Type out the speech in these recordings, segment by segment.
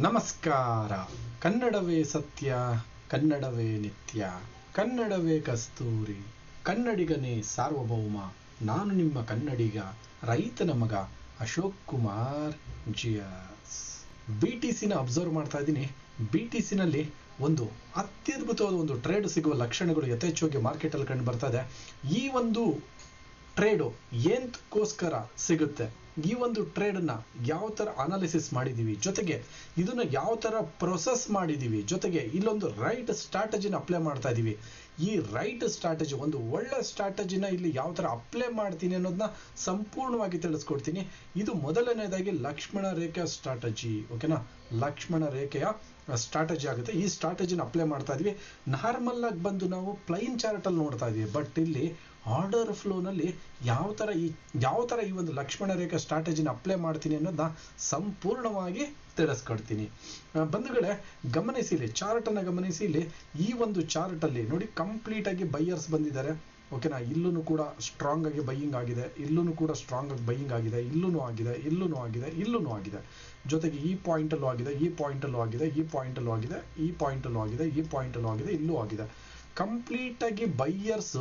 ನಮಸ್ಕಾರ. ಕನ್ನಡವೇ ಸತ್ಯ, ಕನ್ನಡವೇ ನಿತ್ಯ, ಕನ್ನಡವೇ ಕಸ್ತೂರಿ, ಕನ್ನಡಿಗನೇ ಸಾರ್ವಭೌಮ. ನಾನು ನಿಮ್ಮ ಕನ್ನಡಿಗ, ರೈತನ ಮಗ ಅಶೋಕ್ ಕುಮಾರ್ ಜಿಯಸ್. BTC ಅಬ್ಸರ್ವ್ ಮಾಡ್ತಾ ಇದ್ದೀನಿ. BTC ಒಂದು ಅತ್ಯದ್ಭುತವಾದ ಒಂದು ಟ್ರೇಡ್ ಸಿಗುವ ಲಕ್ಷಣಗಳು ಯಥೇಚ್ಛವಾಗಿ ಮಾರ್ಕೆಟ್ ಅಲ್ಲಿ ಕಂಡು ಬರ್ತಾ ಇದೆ. ಈ ಒಂದು ಟ್ರೇಡು ಏನಕ್ಕೋಸ್ಕರ ಸಿಗುತ್ತೆ, ಈ ಒಂದು ಟ್ರೇಡನ್ನ ಯಾವ ತರ ಅನಾಲಿಸಿಸ್ ಮಾಡಿದೀವಿ, ಜೊತೆಗೆ ಇದನ್ನ ಯಾವ ತರ ಪ್ರೊಸೆಸ್ ಮಾಡಿದೀವಿ, ಜೊತೆಗೆ ಇಲ್ಲೊಂದು ರೈಟ್ ಸ್ಟ್ರಾಟಜಿನ ಅಪ್ಲೈ ಮಾಡ್ತಾ ಇದೀವಿ. ಈ ರೈಟ್ ಸ್ಟ್ರಾಟಜಿ, ಒಂದು ಒಳ್ಳೆ ಸ್ಟ್ರಾಟಜಿನ ಇಲ್ಲಿ ಯಾವ ತರ ಅಪ್ಲೈ ಮಾಡ್ತೀನಿ ಅನ್ನೋದನ್ನ ಸಂಪೂರ್ಣವಾಗಿ ತಿಳಿಸ್ಕೊಡ್ತೀನಿ. ಇದು ಮೊದಲನೇದಾಗಿ ಲಕ್ಷ್ಮಣ ರೇಖೆಯ ಸ್ಟ್ರಾಟಜಿ. ಓಕೆನಾ, ಲಕ್ಷ್ಮಣ ರೇಖೆಯ ಸ್ಟ್ರಾಟಜಿ ಆಗುತ್ತೆ. ಈ ಸ್ಟ್ರಾಟಜಿನ ಅಪ್ಲೈ ಮಾಡ್ತಾ ಇದೀವಿ. ನಾರ್ಮಲ್ ಆಗಿ ಬಂದು ನಾವು ಪ್ಲೈನ್ ಚಾರ್ಟ್ ಅಲ್ಲಿ ನೋಡ್ತಾ ಇದೀವಿ, ಬಟ್ ಇಲ್ಲಿ ಆರ್ಡರ್ ಫ್ಲೋ ನಲ್ಲಿ ಯಾವ ತರ ಈ ಒಂದು ಲಕ್ಷ್ಮಣ ರೇಖಾ ಸ್ಟ್ರಾಟಜಿನ ಅಪ್ಲೈ ಮಾಡ್ತೀನಿ ಅನ್ನೋದನ್ನ ಸಂಪೂರ್ಣವಾಗಿ ತಿಳಿಸ್ಕೊಡ್ತೀನಿ. ಬಂಧುಗಳೇ, ಗಮನಿಸಿ, ಇಲ್ಲಿ ಚಾರ್ಟ್ ಅನ್ನ ಗಮನಿಸಿ. ಇಲ್ಲಿ ಈ ಒಂದು ಚಾರ್ಟ್ ಅಲ್ಲಿ ನೋಡಿ, ಕಂಪ್ಲೀಟ್ ಆಗಿ ಬೈಯರ್ಸ್ ಬಂದಿದ್ದಾರೆ. ಓಕೆನಾ, ಇಲ್ಲೂ ಕೂಡ ಸ್ಟ್ರಾಂಗ್ ಆಗಿ ಬೈಯಿಂಗ್ ಆಗಿದೆ, ಇಲ್ಲೂ ಕೂಡ ಸ್ಟ್ರಾಂಗ್ ಆಗಿ ಬೈಯಿಂಗ್ ಆಗಿದೆ, ಇಲ್ಲೂ ಆಗಿದೆ, ಇಲ್ಲೂ ಆಗಿದೆ, ಇಲ್ಲೂ ಆಗಿದೆ. ಜೊತೆಗೆ ಈ ಪಾಯಿಂಟ್ ಅಲ್ಲೂ ಆಗಿದೆ, ಈ ಪಾಯಿಂಟ್ ಅಲ್ಲೂ ಆಗಿದೆ, ಈ ಪಾಯಿಂಟ್ ಅಲ್ಲೂ ಆಗಿದೆ, ಈ ಪಾಯಿಂಟ್ ಅಲ್ಲೂ ಆಗಿದೆ, ಈ ಪಾಯಿಂಟ್ ಅಲ್ಲೂ ಆಗಿದೆ, ಇಲ್ಲೂ ಆಗಿದೆ. ಕಂಪ್ಲೀಟ್ ಆಗಿ ಬೈಯರ್ಸ್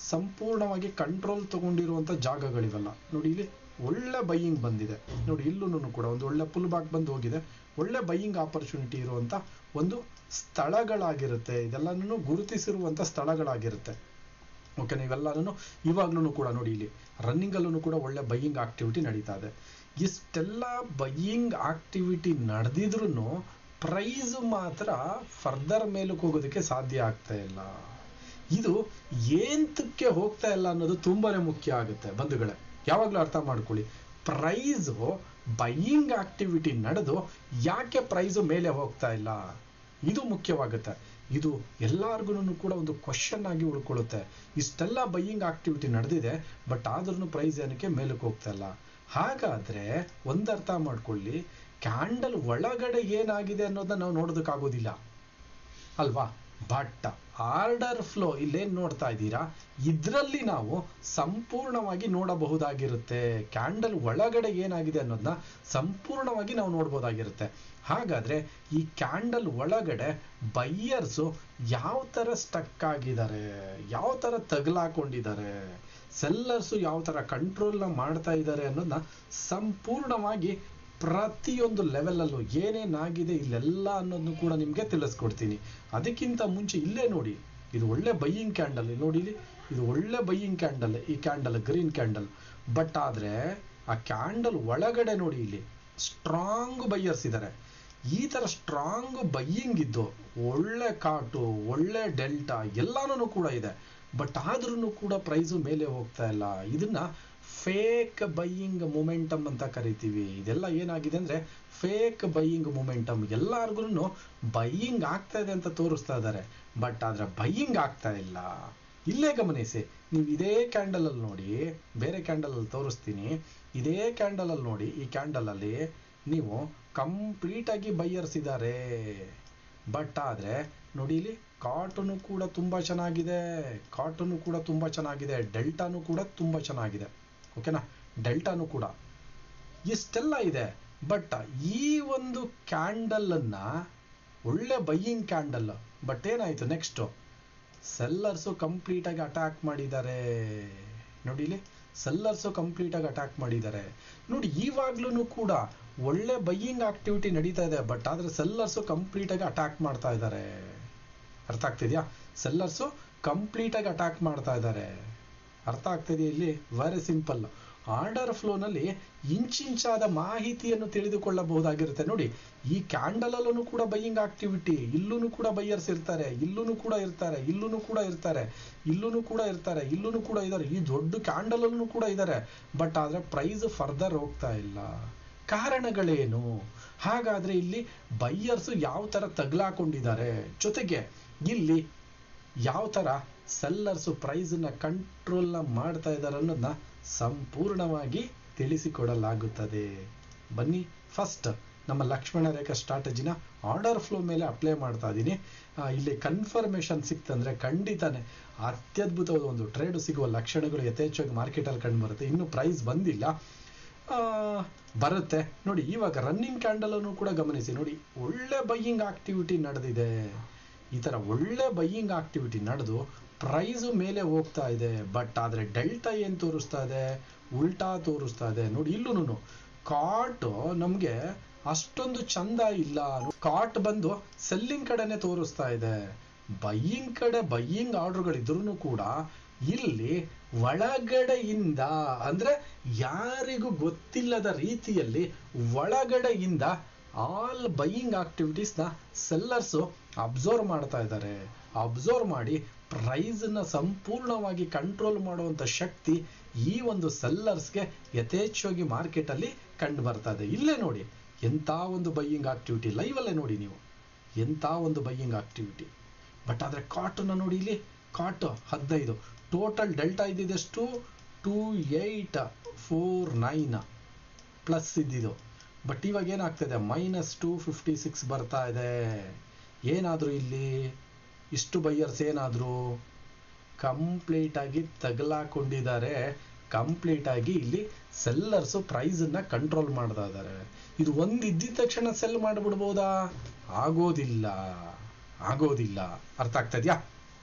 ಸಂಪೂರ್ಣವಾಗಿ ಕಂಟ್ರೋಲ್ ತಗೊಂಡಿರುವಂತ ಜಾಗಗಳಿವೆಲ್ಲ. ನೋಡಿ, ಇಲ್ಲಿ ಒಳ್ಳೆ ಬೈಯಿಂಗ್ ಬಂದಿದೆ. ನೋಡಿ, ಇಲ್ಲೂ ಕೂಡ ಒಂದು ಒಳ್ಳೆ ಪುಲ್ ಬ್ಯಾಕ್ ಬಂದು ಹೋಗಿದೆ. ಒಳ್ಳೆ ಬೈಯಿಂಗ್ ಆಪರ್ಚುನಿಟಿ ಇರುವಂತ ಒಂದು ಸ್ಥಳಗಳಾಗಿರುತ್ತೆ. ಇದೆಲ್ಲನೂ ಗುರುತಿಸಿರುವಂತ ಸ್ಥಳಗಳಾಗಿರುತ್ತೆ. ಓಕೆ, ಇವೆಲ್ಲನೂ ಇವಾಗ್ಲೂ ಕೂಡ ನೋಡಿ, ಇಲ್ಲಿ ರನ್ನಿಂಗ್ ಅಲ್ಲೂ ಕೂಡ ಒಳ್ಳೆ ಬೈಯಿಂಗ್ ಆಕ್ಟಿವಿಟಿ ನಡೀತಾ ಇದೆ. ಇಷ್ಟೆಲ್ಲ ಬೈಯಿಂಗ್ ಆಕ್ಟಿವಿಟಿ ನಡೆದಿದ್ರು ಪ್ರೈಸ್ ಮಾತ್ರ ಫರ್ದರ್ ಮೇಲಕ್ಕೆ ಹೋಗೋದಕ್ಕೆ ಸಾಧ್ಯ ಆಗ್ತಾ ಇಲ್ಲ. ಇದು ಏಂತಕ್ಕೆ ಹೋಗ್ತಾ ಇಲ್ಲ ಅನ್ನೋದು ತುಂಬಾನೇ ಮುಖ್ಯ ಆಗುತ್ತೆ ಬಂಧುಗಳೇ. ಯಾವಾಗ್ಲೂ ಅರ್ಥ ಮಾಡ್ಕೊಳ್ಳಿ, ಪ್ರೈಸ್ ಬೈಯಿಂಗ್ ಆಕ್ಟಿವಿಟಿ ನಡೆದು ಯಾಕೆ ಪ್ರೈಸ್ ಮೇಲೆ ಹೋಗ್ತಾ ಇಲ್ಲ, ಇದು ಮುಖ್ಯವಾಗುತ್ತೆ. ಇದು ಎಲ್ಲಾರ್ಗು ಕೂಡ ಒಂದು ಕ್ವಶನ್ ಆಗಿ ಉಳ್ಕೊಳ್ಳುತ್ತೆ. ಇಷ್ಟೆಲ್ಲ ಬೈಯಿಂಗ್ ಆಕ್ಟಿವಿಟಿ ನಡೆದಿದೆ, ಬಟ್ ಆದ್ರೂ ಪ್ರೈಸ್ ಏನಕ್ಕೆ ಮೇಲಕ್ಕೆ ಹೋಗ್ತಾ ಇಲ್ಲ? ಹಾಗಾದ್ರೆ ಒಂದರ್ಥ ಮಾಡ್ಕೊಳ್ಳಿ, ಕ್ಯಾಂಡಲ್ ಒಳಗಡೆ ಏನಾಗಿದೆ ಅನ್ನೋದನ್ನ ನಾವು ನೋಡೋದಕ್ಕಾಗೋದಿಲ್ಲ ಅಲ್ವಾ. ಬಟ್ ಆರ್ಡರ್ ಫ್ಲೋ ಇಲ್ಲೇನ್ ನೋಡ್ತಾ ಇದ್ದೀರಾ, ಇದರಲ್ಲಿ ನಾವು ಸಂಪೂರ್ಣವಾಗಿ ನೋಡಬಹುದಾಗಿರುತ್ತೆ. ಕ್ಯಾಂಡಲ್ ಒಳಗಡೆ ಏನಾಗಿದೆ ಅನ್ನೋದನ್ನ ಸಂಪೂರ್ಣವಾಗಿ ನಾವು ನೋಡ್ಬೋದಾಗಿರುತ್ತೆ. ಹಾಗಾದ್ರೆ ಈ ಕ್ಯಾಂಡಲ್ ಒಳಗಡೆ ಬೈಯರ್ಸು ಯಾವ ತರ ಸ್ಟಕ್ ಆಗಿದ್ದಾರೆ, ಯಾವ ತರ ತಗಲಾಕೊಂಡಿದ್ದಾರೆ, ಸೆಲ್ಲರ್ಸು ಯಾವ ತರ ಕಂಟ್ರೋಲ್ನ ಮಾಡ್ತಾ ಇದ್ದಾರೆ ಅನ್ನೋದನ್ನ ಸಂಪೂರ್ಣವಾಗಿ ಪ್ರತಿಯೊಂದು ಲೆವೆಲ್ ಅಲ್ಲೂ ಏನೇನಾಗಿದೆ ಇಲ್ಲೆಲ್ಲ ಅನ್ನೋದನ್ನು ಕೂಡ ನಿಮ್ಗೆ ತಿಳಿಸ್ಕೊಡ್ತೀನಿ. ಅದಕ್ಕಿಂತ ಮುಂಚೆ ಇಲ್ಲೇ ನೋಡಿ, ಇದು ಒಳ್ಳೆ ಬೈಯಿಂಗ್ ಕ್ಯಾಂಡಲ್. ನೋಡಿ, ಇಲ್ಲಿ ಇದು ಒಳ್ಳೆ ಬೈಯಿಂಗ್ ಕ್ಯಾಂಡಲ್, ಈ ಕ್ಯಾಂಡಲ್ ಗ್ರೀನ್ ಕ್ಯಾಂಡಲ್. ಬಟ್ ಆದ್ರೆ ಆ ಕ್ಯಾಂಡಲ್ ಒಳಗಡೆ ನೋಡಿ, ಇಲ್ಲಿ ಸ್ಟ್ರಾಂಗ್ ಬೈಯರ್ಸ್ ಇದ್ದಾರೆ. ಈ ತರ ಸ್ಟ್ರಾಂಗ್ ಬೈಯಿಂಗ್ ಇದ್ದು ಒಳ್ಳೆ ಕಾಟು, ಒಳ್ಳೆ ಡೆಲ್ಟಾ ಎಲ್ಲಾನು ಕೂಡ ಇದೆ. ಬಟ್ ಆದ್ರೂ ಕೂಡ ಪ್ರೈಸು ಮೇಲೆ ಹೋಗ್ತಾ ಇಲ್ಲ. ಇದನ್ನ ಫೇಕ್ ಬೈಯಿಂಗ್ ಮೊಮೆಂಟಮ್ ಅಂತ ಕರಿತೀವಿ. ಇದೆಲ್ಲ ಏನಾಗಿದೆ ಅಂದ್ರೆ ಫೇಕ್ ಬೈಯಿಂಗ್ ಮೊಮೆಂಟಮ್. ಎಲ್ಲಾರ್ಗು ಬೈಯಿಂಗ್ ಆಗ್ತಾ ಇದೆ ಅಂತ ತೋರಿಸ್ತಾ ಇದ್ದಾರೆ, ಬಟ್ ಆದ್ರೆ ಬೈಯಿಂಗ್ ಆಗ್ತಾ ಇಲ್ಲ. ಇಲ್ಲೇ ಗಮನಿಸಿ, ನೀವು ಇದೇ ಕ್ಯಾಂಡಲ್ ಅಲ್ಲಿ ನೋಡಿ, ಬೇರೆ ಕ್ಯಾಂಡಲ್ ಅಲ್ಲಿ ತೋರಿಸ್ತೀನಿ. ಇದೇ ಕ್ಯಾಂಡಲ್ ಅಲ್ಲಿ ನೋಡಿ, ಈ ಕ್ಯಾಂಡಲ್ ಅಲ್ಲಿ ನೀವು ಕಂಪ್ಲೀಟ್ ಆಗಿ ಬೈಯರ್ಸ್ ಇದ್ದಾರೆ. ಬಟ್ ಆದ್ರೆ ನೋಡಿ, ಇಲ್ಲಿ ಕಾಟನು ಕೂಡ ತುಂಬಾ ಚೆನ್ನಾಗಿದೆ, ಕಾಟನು ಕೂಡ ತುಂಬಾ ಚೆನ್ನಾಗಿದೆ, ಡೆಲ್ಟಾನು ಕೂಡ ತುಂಬಾ ಚೆನ್ನಾಗಿದೆ. ಓಕೆನಾ, ಡೆಲ್ಟಾನು ಕೂಡ ಇಷ್ಟೆಲ್ಲ ಇದೆ. ಬಟ್ ಈ ಒಂದು ಕ್ಯಾಂಡಲ್ ಅನ್ನ ಒಳ್ಳೆ ಬೈಯಿಂಗ್ ಕ್ಯಾಂಡಲ್, ಬಟ್ ಏನಾಯ್ತು ನೆಕ್ಸ್ಟ್, ಸೆಲ್ಲರ್ಸು ಕಂಪ್ಲೀಟ್ ಆಗಿ ಅಟ್ಯಾಕ್ ಮಾಡಿದ್ದಾರೆ. ನೋಡಿ, ಇಲ್ಲಿ ಸೆಲ್ಲರ್ಸು ಕಂಪ್ಲೀಟ್ ಆಗಿ ಅಟ್ಯಾಕ್ ಮಾಡಿದ್ದಾರೆ. ನೋಡಿ, ಇವಾಗ್ಲೂ ಕೂಡ ಒಳ್ಳೆ ಬೈಯಿಂಗ್ ಆಕ್ಟಿವಿಟಿ ನಡೀತಾ ಇದೆ, ಬಟ್ ಆದ್ರೆ ಸೆಲ್ಲರ್ಸು ಕಂಪ್ಲೀಟ್ ಆಗಿ ಅಟ್ಯಾಕ್ ಮಾಡ್ತಾ ಇದ್ದಾರೆ. ಅರ್ಥ ಆಗ್ತಿದ್ಯಾ? ಸೆಲ್ಲರ್ಸು ಕಂಪ್ಲೀಟ್ ಆಗಿ ಅಟ್ಯಾಕ್ ಮಾಡ್ತಾ ಇದ್ದಾರೆ. ಅರ್ಥ ಆಗ್ತಿದೆಯಾ? ಇಲ್ಲಿ ವೆರಿ ಸಿಂಪಲ್. ಆರ್ಡರ್ ಫ್ಲೋ ನಲ್ಲಿ ಇಂಚಿಂಚಾದ ಮಾಹಿತಿಯನ್ನು ತಿಳಿದುಕೊಳ್ಳಬಹುದಾಗಿರುತ್ತೆ. ನೋಡಿ, ಈ ಕ್ಯಾಂಡಲ್ ಅಲ್ಲೂ ಕೂಡ ಬೈಯಿಂಗ್ ಆಕ್ಟಿವಿಟಿ, ಇಲ್ಲೂ ಕೂಡ ಬೈಯರ್ಸ್ ಇರ್ತಾರೆ, ಇಲ್ಲೂ ಕೂಡ ಇರ್ತಾರೆ, ಇಲ್ಲೂ ಕೂಡ ಇರ್ತಾರೆ, ಇಲ್ಲೂ ಕೂಡ ಇರ್ತಾರೆ, ಇಲ್ಲೂ ಕೂಡ ಇದ್ದಾರೆ, ಈ ದೊಡ್ಡ ಕ್ಯಾಂಡಲ್ ಅಲ್ಲೂ ಕೂಡ ಇದ್ದಾರೆ. ಬಟ್ ಆದ್ರೆ ಪ್ರೈಸ್ ಫರ್ದರ್ ಹೋಗ್ತಾ ಇಲ್ಲ. ಕಾರಣಗಳೇನು? ಹಾಗಾದ್ರೆ ಇಲ್ಲಿ ಬೈಯರ್ಸ್ ಯಾವ ತರ ತಗಲಾಕೊಂಡಿದ್ದಾರೆ, ಜೊತೆಗೆ ಇಲ್ಲಿ ಯಾವ ತರ ಸೆಲ್ಲರ್ಸು ಪ್ರೈಸ್ ನ ಕಂಟ್ರೋಲ್ ನ ಮಾಡ್ತಾ ಇದ್ದಾರೆ ಅನ್ನೋದನ್ನ ಸಂಪೂರ್ಣವಾಗಿ ತಿಳಿಸಿಕೊಡಲಾಗುತ್ತದೆ. ಬನ್ನಿ, ಫಸ್ಟ್ ನಮ್ಮ ಲಕ್ಷ್ಮಣ ರೇಖಾ ಸ್ಟ್ರಾಟಜಿನ ಆರ್ಡರ್ ಫ್ಲೋ ಮೇಲೆ ಅಪ್ಲೈ ಮಾಡ್ತಾ ಇದ್ದೀನಿ. ಇಲ್ಲಿ ಕನ್ಫರ್ಮೇಶನ್ ಸಿಕ್ತಂದ್ರೆ ಖಂಡಿತಾನೆ ಅತ್ಯದ್ಭುತವಾದ ಒಂದು ಟ್ರೇಡ್ ಸಿಗುವ ಲಕ್ಷಣಗಳು ಯಥೇಚ್ಛವಾಗಿ ಮಾರ್ಕೆಟ್ ಅಲ್ಲಿ ಕಂಡು ಬರುತ್ತೆ. ಇನ್ನು ಪ್ರೈಸ್ ಬಂದಿಲ್ಲ. ಬರುತ್ತೆ ನೋಡಿ. ಇವಾಗ ರನ್ನಿಂಗ್ ಕ್ಯಾಂಡಲ್ ಅನ್ನು ಕೂಡ ಗಮನಿಸಿ ನೋಡಿ, ಒಳ್ಳೆ ಬೈಯಿಂಗ್ ಆಕ್ಟಿವಿಟಿ ನಡೆದಿದೆ. ಈ ತರ ಒಳ್ಳೆ ಬೈಯಿಂಗ್ ಆಕ್ಟಿವಿಟಿ ನಡೆದು ಪ್ರೈಸ್ ಮೇಲೆ ಹೋಗ್ತಾ ಇದೆ. ಬಟ್ ಆದ್ರೆ ಡೆಲ್ಟಾ ಏನ್ ತೋರಿಸ್ತಾ ಇದೆ, ಉಲ್ಟಾ ತೋರಿಸ್ತಾ ಇದೆ ನೋಡಿ. ಇಲ್ಲೂ ಕಾಟ್ ನಮ್ಗೆ ಅಷ್ಟೊಂದು ಚಂದ ಇಲ್ಲ. ಕಾಟ್ ಬಂದು ಸೆಲ್ಲಿಂಗ್ ಕಡೆನೆ ತೋರಿಸ್ತಾ ಇದೆ. ಬೈಯಿಂಗ್ ಕಡೆ ಬೈಯಿಂಗ್ ಆರ್ಡರ್ಗಳಿದ್ರೂ ಕೂಡ ಇಲ್ಲಿ ಒಳಗಡೆಯಿಂದ ಅಂದ್ರೆ ಯಾರಿಗೂ ಗೊತ್ತಿಲ್ಲದ ರೀತಿಯಲ್ಲಿ ಒಳಗಡೆಯಿಂದ ಆಲ್ ಬೈಯಿಂಗ್ ಆಕ್ಟಿವಿಟೀಸ್ ನ ಸೆಲ್ಲರ್ಸ್ ಅಬ್ಸರ್ವ್ ಮಾಡ್ತಾ ಇದ್ದಾರೆ. ಅಬ್ಸರ್ವ್ ಮಾಡಿ ಪ್ರೈಸ್ ನ ಸಂಪೂರ್ಣವಾಗಿ ಕಂಟ್ರೋಲ್ ಮಾಡುವಂತ ಶಕ್ತಿ ಈ ಒಂದು ಸೆಲ್ಲರ್ಸ್ಗೆ ಯಥೇಚ್ಛವಾಗಿ ಮಾರ್ಕೆಟ್ ಅಲ್ಲಿ ಕಂಡು ಬರ್ತಾ ಇದೆ. ಇಲ್ಲೇ ನೋಡಿ ಎಂತ ಒಂದು ಬೈಯಿಂಗ್ ಆಕ್ಟಿವಿಟಿ, ಲೈವ್ ಅಲ್ಲೇ ನೋಡಿ ನೀವು ಎಂತ ಒಂದು ಬೈಯಿಂಗ್ ಆಕ್ಟಿವಿಟಿ. ಬಟ್ ಆದ್ರೆ ಕಾಟನ್ನ ನೋಡಿ, ಇಲ್ಲಿ ಕಾಟ್ 15, ಟೋಟಲ್ ಡೆಲ್ಟಾ ಇದ್ದಿದ್ದೆಷ್ಟು 2849 ಪ್ಲಸ್ ಇದ್ದಿದ್ದು. ಬಟ್ ಇವಾಗ ಏನಾಗ್ತದೆ, -256 ಬರ್ತಾ ಇದೆ. ಏನಾದ್ರು ಇಲ್ಲಿ ಇಷ್ಟು ಬೈಯರ್ಸ್ ಏನಾದ್ರು ಕಂಪ್ಲೀಟ್ ಆಗಿ ತಗಲಾಕೊಂಡಿದ್ದಾರೆ. ಕಂಪ್ಲೀಟ್ ಆಗಿ ಇಲ್ಲಿ ಸೆಲ್ಲರ್ಸ್ ಪ್ರೈಸ್ ಅನ್ನ ಕಂಟ್ರೋಲ್ ಮಾಡ್ತಾ ಇದ್ದಾರೆ. ಇದು ಒಂದು ಇದ್ದಿದ ತಕ್ಷಣ ಸೆಲ್ ಮಾಡಿಬಿಡ್ಬೋದಾ? ಆಗೋದಿಲ್ಲ, ಆಗೋದಿಲ್ಲ. ಅರ್ಥ ಆಗ್ತಾ ಇದೆಯಾ?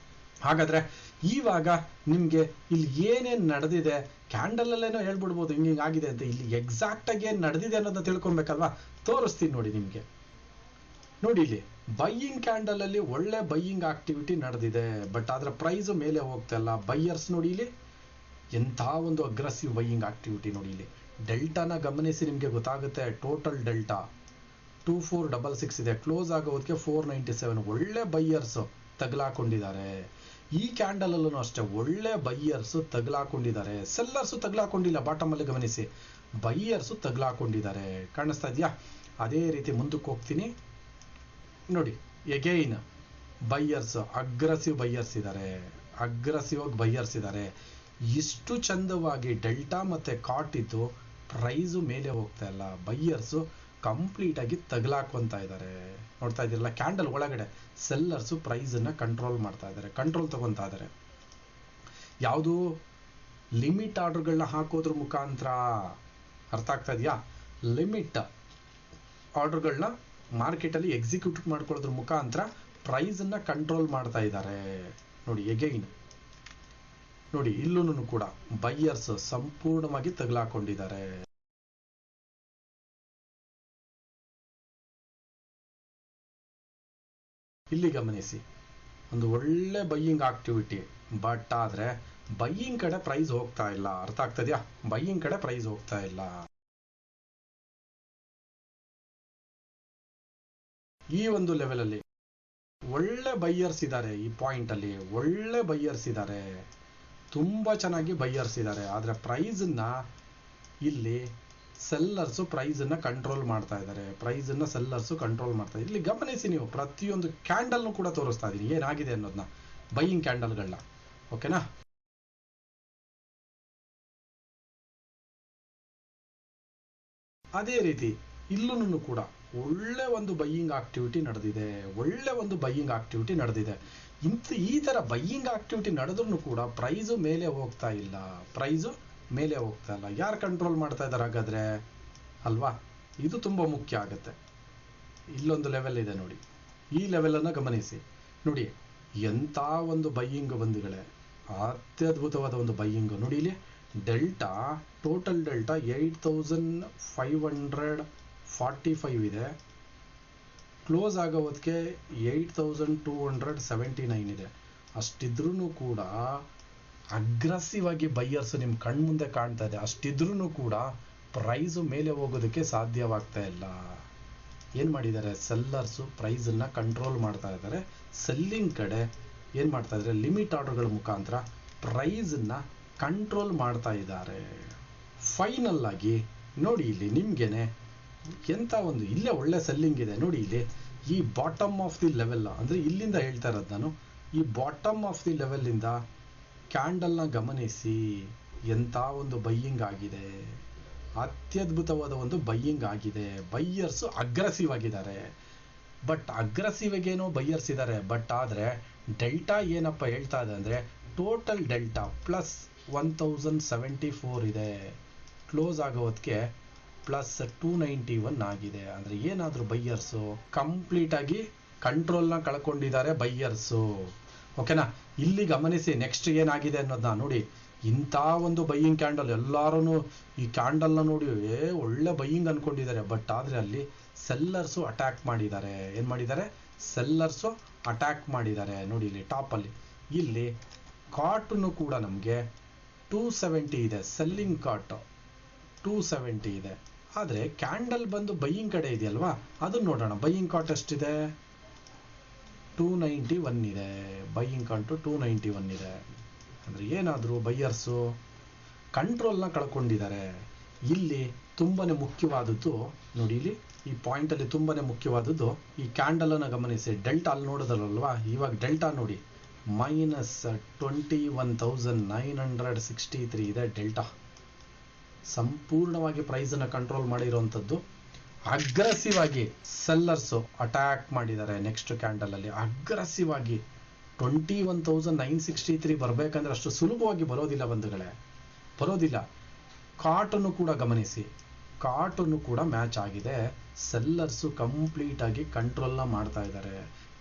ಹಾಗಾದ್ರೆ ಇವಾಗ ನಿಮ್ಗೆ ಇಲ್ಲಿ ಏನೇನ್ ನಡೆದಿದೆ ಕ್ಯಾಂಡಲ್ ಅಲ್ಲೇನೋ ಹೇಳ್ಬಿಡ್ಬೋದು ಹಿಂಗ್ ಆಗಿದೆ ಅಂತ. ಇಲ್ಲಿ ಎಕ್ಸಾಕ್ಟ್ ಆಗಿ ಏನ್ ನಡೆದಿದೆ ಅನ್ನೋದನ್ನ ತಿಳ್ಕೊಬೇಕಲ್ವಾ? ತೋರಿಸ್ತೀನಿ ನೋಡಿ ನಿಮ್ಗೆ. ನೋಡಿ ಇಲ್ಲಿ ಬೈಯಿಂಗ್ ಕ್ಯಾಂಡಲ್ ಅಲ್ಲಿ ಒಳ್ಳೆ ಬೈಯಿಂಗ್ ಆಕ್ಟಿವಿಟಿ ನಡೆದಿದೆ. ಬಟ್ ಆದ್ರೆ ಪ್ರೈಸ್ ಮೇಲೆ ಹೋಗ್ತಾ ಇಲ್ಲ. ಬೈಯರ್ಸ್ ನೋಡಿ ಇಲ್ಲಿ ಎಂಥ ಒಂದು ಅಗ್ರೆಸಿವ್ ಬೈಯಿಂಗ್ ಆಕ್ಟಿವಿಟಿ ನೋಡಿ. ಇಲ್ಲಿ ಡೆಲ್ಟಾನ ಗಮನಿಸಿ, ನಿಮ್ಗೆ ಗೊತ್ತಾಗುತ್ತೆ. ಟೋಟಲ್ ಡೆಲ್ಟಾ 2466 ಇದೆ. ಕ್ಲೋಸ್ ಆಗೋದಕ್ಕೆ 497. ಒಳ್ಳೆ ಬೈಯರ್ಸ್ ತಗಲಾಕೊಂಡಿದ್ದಾರೆ. ಈ ಕ್ಯಾಂಡಲ್ ಅಲ್ಲೂ ಅಷ್ಟೇ ಒಳ್ಳೆ ಬೈಯರ್ಸ್ ತಗಲಾಕೊಂಡಿದ್ದಾರೆ. ಸೆಲ್ಲರ್ಸ್ ತಗಲಾಕೊಂಡಿಲ್ಲ. ಬಾಟಮ್ ಅಲ್ಲಿ ಗಮನಿಸಿ, ಬೈಯರ್ಸ್ ತಗಲಾಕೊಂಡಿದ್ದಾರೆ. ಕಾಣಿಸ್ತಾ ಇದೆಯಾ? ಅದೇ ರೀತಿ ಮುಂದಕ್ಕೆ ಹೋಗ್ತೀನಿ ನೋಡಿ. ಎಗೈನ್ ಬೈಯರ್ಸ್, ಅಗ್ರೆಸಿವ್ ಬೈಯರ್ಸ್ ಇದ್ದಾರೆ. ಅಗ್ರೆಸಿವ್ ಆಗಿ ಬೈಯರ್ಸ್ ಇದ್ದಾರೆ. ಇಷ್ಟು ಚಂದವಾಗಿ ಡೆಲ್ಟಾ ಮತ್ತೆ ಕಾಟ್ ಇದ್ದು ಪ್ರೈಸು ಮೇಲೆ ಹೋಗ್ತಾ ಇಲ್ಲ. ಬೈಯರ್ಸ್ ಕಂಪ್ಲೀಟ್ ಆಗಿ ತಗಲಾಕೊಂತ ಇದ್ದಾರೆ. ನೋಡ್ತಾ ಇದ್ದೀರಲ್ಲ, ಕ್ಯಾಂಡಲ್ ಒಳಗಡೆ ಸೆಲ್ಲರ್ಸ್ ಪ್ರೈಸ್ ಅನ್ನ ಕಂಟ್ರೋಲ್ ಮಾಡ್ತಾ ಇದ್ದಾರೆ, ಕಂಟ್ರೋಲ್ ತಗೊಂತಾ ಇದ್ದಾರೆ. ಯಾವುದು ಲಿಮಿಟ್ ಆರ್ಡರ್ಗಳನ್ನ ಹಾಕೋದ್ರ ಮುಖಾಂತರ. ಅರ್ಥ ಆಗ್ತಾ ಇದೆಯಾ? ಲಿಮಿಟ್ ಆರ್ಡರ್ಗಳನ್ನ ಮಾರ್ಕೆಟ್ ಅಲ್ಲಿ ಎಕ್ಸಿಕ್ಯೂಟ್ ಮಾಡ್ಕೊಳ್ಳೋದ್ರ ಮುಖಾಂತರ ಪ್ರೈಸ್ ಅನ್ನ ಕಂಟ್ರೋಲ್ ಮಾಡ್ತಾ ಇದ್ದಾರೆ. ನೋಡಿ ಎಗೈನ್ ನೋಡಿ, ಇಲ್ಲೂ ಕೂಡ ಬೈಯರ್ಸ್ ಸಂಪೂರ್ಣವಾಗಿ ತಗಲಾಕೊಂಡಿದ್ದಾರೆ. ಇಲ್ಲಿ ಗಮನಿಸಿ, ಒಂದು ಒಳ್ಳೆ ಬೈಯಿಂಗ್ ಆಕ್ಟಿವಿಟಿ. ಬಟ್ ಆದ್ರೆ ಬೈಯಿಂಗ್ ಕಡೆ ಪ್ರೈಸ್ ಹೋಗ್ತಾ ಇಲ್ಲ. ಅರ್ಥ ಆಗ್ತದ್ಯಾ? ಬೈಯಿಂಗ್ ಕಡೆ ಪ್ರೈಸ್ ಹೋಗ್ತಾ ಇಲ್ಲ. ಈ ಒಂದು ಲೆವೆಲ್ ಅಲ್ಲಿ ಒಳ್ಳೆ ಬೈಯರ್ಸ್ ಇದ್ದಾರೆ. ಈ ಪಾಯಿಂಟ್ ಅಲ್ಲಿ ಒಳ್ಳೆ ಬೈಯರ್ಸ್ ಇದ್ದಾರೆ, ತುಂಬಾ ಚೆನ್ನಾಗಿ ಬೈಯರ್ಸ್ ಇದ್ದಾರೆ. ಆದ್ರೆ ಪ್ರೈಸ್ ಅನ್ನ ಇಲ್ಲಿ ಸೆಲ್ಲರ್ಸ್ ಪ್ರೈಸ್ ಅನ್ನ ಕಂಟ್ರೋಲ್ ಮಾಡ್ತಾ ಇದ್ದಾರೆ. ಪ್ರೈಸ್ ಅನ್ನ ಸೆಲ್ಲರ್ಸ್ ಕಂಟ್ರೋಲ್ ಮಾಡ್ತಾ ಇದ್ದಾರೆ. ಇಲ್ಲಿ ಗಮನಿಸಿ ನೀವು, ಪ್ರತಿಯೊಂದು ಕ್ಯಾಂಡಲ್ನು ಕೂಡ ತೋರಿಸ್ತಾ ಇದೀನಿ ಏನಾಗಿದೆ ಅನ್ನೋದನ್ನ, ಬೈಯಿಂಗ್ ಕ್ಯಾಂಡಲ್ಗಳನ್ನ. ಓಕೆನಾ? ಅದೇ ರೀತಿ ಇಲ್ಲೂ ಕೂಡ ಒಳ್ಳೆ ಒಂದು ಬೈಯಿಂಗ್ ಆಕ್ಟಿವಿಟಿ ನಡೆದಿದೆ. ಒಳ್ಳೆ ಒಂದು ಬೈಯಿಂಗ್ ಆಕ್ಟಿವಿಟಿ ನಡೆದಿದೆ. ಈ ತರ ಬೈಯಿಂಗ್ ಆಕ್ಟಿವಿಟಿ ನಡೆದ್ರೂ ಕೂಡ ಪ್ರೈಸು ಮೇಲೆ ಹೋಗ್ತಾ ಇಲ್ಲ. ಪ್ರೈಸು ಮೇಲೆ ಹೋಗ್ತಾ ಇಲ್ಲ. ಯಾರು ಕಂಟ್ರೋಲ್ ಮಾಡ್ತಾ ಇದ್ದಾರೆ ಹಾಗಾದ್ರೆ? ಅಲ್ವಾ? ಇದು ತುಂಬಾ ಮುಖ್ಯ ಆಗುತ್ತೆ. ಇಲ್ಲೊಂದು ಲೆವೆಲ್ ಇದೆ ನೋಡಿ, ಈ ಲೆವೆಲ್ ಅನ್ನ ಗಮನಿಸಿ. ನೋಡಿ ಎಂತ ಒಂದು ಬೈಯಿಂಗ್ ಬಂಧುಗಳೇ, ಅತ್ಯದ್ಭುತವಾದ ಒಂದು ಬೈಯಿಂಗ್. ನೋಡಿ ಇಲ್ಲಿ ಡೆಲ್ಟಾ, ಟೋಟಲ್ ಡೆಲ್ಟಾ 8545 ಇದೆ. ಕ್ಲೋಸ್ ಆಗೋದಕ್ಕೆ 8279 ಇದೆ. ಅಷ್ಟಿದ್ರೂ ಕೂಡ ಅಗ್ರೆಸಿವ್ ಆಗಿ ಬೈಯರ್ಸ್ ನಿಮ್ ಕಣ್ಮುಂದೆ ಕಾಣ್ತಾ ಇದೆ. ಅಷ್ಟಿದ್ರೂ ಕೂಡ ಪ್ರೈಸ್ ಮೇಲೆ ಹೋಗೋದಕ್ಕೆ ಸಾಧ್ಯವಾಗ್ತಾ ಇಲ್ಲ. ಏನ್ ಮಾಡಿದ್ದಾರೆ? ಸೆಲ್ಲರ್ಸ್ ಪ್ರೈಸ್ ಅನ್ನ ಕಂಟ್ರೋಲ್ ಮಾಡ್ತಾ ಇದ್ದಾರೆ. ಸೆಲ್ಲಿಂಗ್ ಕಡೆ ಏನ್ ಮಾಡ್ತಾ ಇದ್ದಾರೆ? ಲಿಮಿಟ್ ಆರ್ಡರ್ಗಳ ಮುಖಾಂತರ ಪ್ರೈಸ್ ಅನ್ನ ಕಂಟ್ರೋಲ್ ಮಾಡ್ತಾ ಇದ್ದಾರೆ. ಫೈನಲ್ ಆಗಿ ನೋಡಿ, ಇಲ್ಲಿ ನಿಮ್ಗೆನೆ ಎಂತ ಒಂದು ಇಲ್ಲೇ ಒಳ್ಳೆ ಸೆಲ್ಲಿಂಗ್ ಇದೆ. ನೋಡಿ ಇಲ್ಲಿ ಈ ಬಾಟಮ್ ಆಫ್ ದಿ ಲೆವೆಲ್, ಅಂದ್ರೆ ಇಲ್ಲಿಂದ ಹೇಳ್ತಾ ಇರೋದು ನಾನು, ಈ ಬಾಟಮ್ ಆಫ್ ದಿ ಲೆವೆಲ್ ಇಂದ ಕ್ಯಾಂಡಲ್ ನ ಗಮನಿಸಿ. ಎಂತ ಒಂದು ಬೈಯಿಂಗ್ ಆಗಿದೆ, ಅತ್ಯದ್ಭುತವಾದ ಒಂದು ಬೈಯಿಂಗ್ ಆಗಿದೆ. ಬೈಯರ್ಸ್ ಅಗ್ರೆಸಿವ್ ಆಗಿದ್ದಾರೆ. ಬಟ್ ಅಗ್ರೆಸಿವ್ ಏನೋ ಬೈಯರ್ಸ್ ಇದ್ದಾರೆ. ಬಟ್ ಆದ್ರೆ ಡೆಲ್ಟಾ ಏನಪ್ಪ ಹೇಳ್ತಾ ಇದೆ ಅಂದ್ರೆ, ಟೋಟಲ್ ಡೆಲ್ಟಾ ಪ್ಲಸ್ 1074 ಇದೆ. ಕ್ಲೋಸ್ ಆಗೋದಕ್ಕೆ +291 ಆಗಿದೆ. ಅಂದರೆ ಏನಾದರೂ ಬೈಯರ್ಸು ಕಂಪ್ಲೀಟ್ ಆಗಿ ಕಂಟ್ರೋಲ್ನ ಕಳ್ಕೊಂಡಿದ್ದಾರೆ ಬೈಯರ್ಸು. ಓಕೆನಾ, ಇಲ್ಲಿ ಗಮನಿಸಿ ನೆಕ್ಸ್ಟ್ ಏನಾಗಿದೆ ಅನ್ನೋದನ್ನ ನೋಡಿ. ಇಂಥ ಒಂದು ಬೈಯಿಂಗ್ ಕ್ಯಾಂಡಲ್ ಎಲ್ಲರೂ ಈ ಕ್ಯಾಂಡಲ್ನ ನೋಡಿ ಒಳ್ಳೆ ಬೈಯಿಂಗ್ ಅನ್ಕೊಂಡಿದ್ದಾರೆ. ಬಟ್ ಆದರೆ ಅಲ್ಲಿ ಸೆಲ್ಲರ್ಸು ಅಟ್ಯಾಕ್ ಮಾಡಿದ್ದಾರೆ. ಏನು ಮಾಡಿದ್ದಾರೆ? ಸೆಲ್ಲರ್ಸು ಅಟ್ಯಾಕ್ ಮಾಡಿದ್ದಾರೆ. ನೋಡಿ ಇಲ್ಲಿ ಟಾಪಲ್ಲಿ ಇಲ್ಲಿ ಕಾಟನ್ನು ಕೂಡ ನಮಗೆ 270 ಇದೆ, ಸೆಲ್ಲಿಂಗ್ ಕಾಟ್ 270 ಇದೆ. ಆದರೆ ಕ್ಯಾಂಡಲ್ ಬಂದು ಬೈಯಿಂಗ್ ಕಡೆ ಇದೆಯಲ್ವಾ, ಅದನ್ನು ನೋಡೋಣ. ಬೈಯಿಂಗ್ ಕಾಟ್ ಎಷ್ಟಿದೆ? 291 ಇದೆ. ಬೈಯಿಂಗ್ ಕಾಟು 291 ಇದೆ. ಅಂದರೆ ಏನಾದರೂ ಬೈಯರ್ಸು ಕಂಟ್ರೋಲ್ನ ಕಳ್ಕೊಂಡಿದ್ದಾರೆ. ಇಲ್ಲಿ ತುಂಬಾನೇ ಮುಖ್ಯವಾದದ್ದು ನೋಡಿ, ಇಲ್ಲಿ ಈ ಪಾಯಿಂಟಲ್ಲಿ ತುಂಬಾನೇ ಮುಖ್ಯವಾದದ್ದು ಈ ಕ್ಯಾಂಡಲನ್ನು ಗಮನಿಸಿ. ಡೆಲ್ಟಾ ಅಲ್ಲಿ ನೋಡೋದಲ್ವಾ, ಇವಾಗ ಡೆಲ್ಟಾ ನೋಡಿ -21,963 ಇದೆ ಡೆಲ್ಟಾ. ಸಂಪೂರ್ಣವಾಗಿ ಪ್ರೈಸನ್ನು ಕಂಟ್ರೋಲ್ ಮಾಡಿರುವಂಥದ್ದು. ಅಗ್ರೆಸಿವ್ ಆಗಿ ಸೆಲ್ಲರ್ಸು ಅಟ್ಯಾಕ್ ಮಾಡಿದ್ದಾರೆ. ನೆಕ್ಸ್ಟ್ ಕ್ಯಾಂಡಲ್ ಅಲ್ಲಿ ಅಗ್ರೆಸಿವ್ ಆಗಿ 21,963 ಬರಬೇಕಂದ್ರೆ ಅಷ್ಟು ಸುಲಭವಾಗಿ ಬರೋದಿಲ್ಲ ಬಂಧುಗಳೇ, ಬರೋದಿಲ್ಲ. ಕಾಟನ್ನು ಕೂಡ ಗಮನಿಸಿ, ಕಾಟನ್ನು ಕೂಡ ಮ್ಯಾಚ್ ಆಗಿದೆ. ಸೆಲ್ಲರ್ಸು ಕಂಪ್ಲೀಟ್ ಆಗಿ ಕಂಟ್ರೋಲ್ನ ಮಾಡ್ತಾ ಇದ್ದಾರೆ.